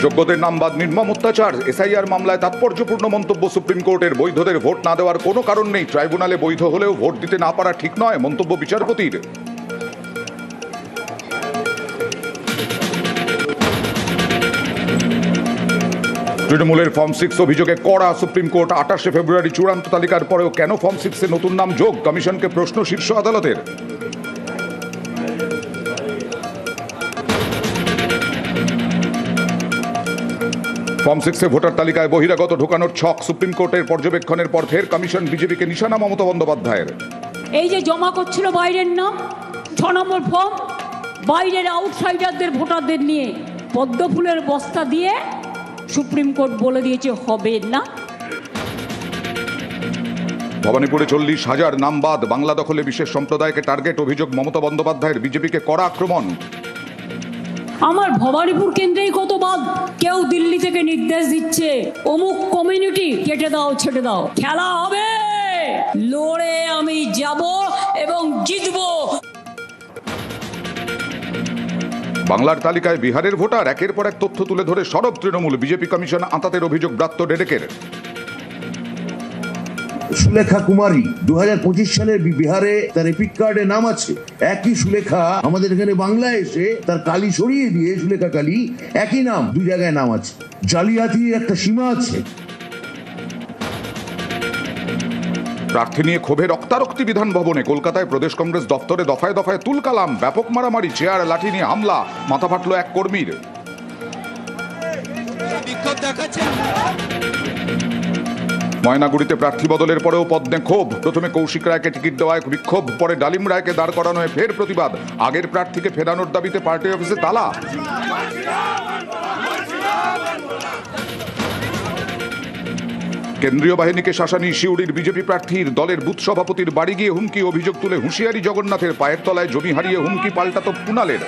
যোগ্যদের নাম বাদ নির্মম অত্যাচার। এসআইআর মামলায় তাৎপর্যপূর্ণ মন্তব্য সুপ্রিম কোর্টের। বৈধদের ভোট না দেওয়ার কোনো কারণ নেই। ট্রাইব্যুনালে বৈধ হলেও ভোট দিতে না পারা ঠিক নয়, মন্তব্য বিচারপতির। তৃণমূলের ফর্ম 6 অভিযোগে কড়া সুপ্রিম কোর্ট। 28 ফেব্রুয়ারি চূড়ান্ত তালিকার পরেও কেন ফর্ম 6 এ নতুন নাম যোগ? কমিশনকে প্রশ্ন শীর্ষ আদালতের। ফর্ম 6 এ ভোটার তালিকায় বহিরাগত ঢোকানোর ছক। সুপ্রিম কোর্টের পর্যবেক্ষণের পর ফের কমিশন বিজেপিকে নিশানা মমতা বন্দ্যোপাধ্যায়ের। এই যে জমা করছিল বাইরের নাম 6 নম্বর ফর্ম, বাইরের আউটসাইডারদের ভোটারদের নিয়ে পদ্ম ফুলের বস্তা দিয়ে সুপ্রিম কোর্ট বলে দিয়েছে হবে না। ভবানীপুরে 40,000 নাম বাদ। বাংলা দখলে বিশেষ সম্প্রদায়কে টার্গেট, অভিযোগ মমতা বন্দ্যোপাধ্যায়ের। বিজেপিকে কড়া আক্রমণ। আমার ভবানীপুর কেন্দ্রেই কত বাদ। কেউ দিল্লি থেকে নির্দেশ দিচ্ছে অমুক কমিউনিটি কেটে দাও, ছেটে দাও। খেলা হবে, লড়ে আমি যাব এবং জিতবো। বাংলার তালিকায় বিহারের ভোটার। একের পর এক তথ্য তুলে ধরে সরব তৃণমূল। বিজেপি কমিশন আঁতাতের অভিযোগ ব্রাত্য ডেডেকের। সুলেখা কুমারী 2025 সালের বিহারে তার এপিক কার্ডে নাম আছে। একই সুলেখা আমাদের এখানে বাংলায় এসে তার কালি সরিয়ে দিয়ে সুলেখা কালী, একই নাম, দুই জায়গায় নাম আছে। জালিয়াতির একটা সীমা আছে। প্রার্থী নিয়ে ক্ষোভে রক্তারক্তি বিধান ভবনে। কলকাতায় প্রদেশ কংগ্রেস দফতরে দফায় দফায় তুলকালাম। ব্যাপক মারামারি, চেয়ার লাঠি নিয়ে হামলা, মাথা ফাটল এক কর্মীর। ময়নাগুড়িতে প্রার্থী বদলের পরেও পদ্মে ক্ষোভ। প্রথমে কৌশিক রায়কে টিকিট দেওয়ায় বিক্ষোভ, পরে ডালিম রায়কে দাঁড় করানোয় ফের প্রতিবাদ। আগের প্রার্থীকে ফেরানোর দাবিতে পার্টি অফিসে তালা। কেন্দ্রীয় বাহিনীকে শাসানি শিউড়ির বিজেপি প্রার্থীর। দলের বুথ সভাপতির বাড়ি গিয়ে হুমকি, অভিযোগ তুলে হুঁশিয়ারি জগন্নাথের। পায়ের তলায় জমি হারিয়ে হুমকি পাল্টাতো কুণালের।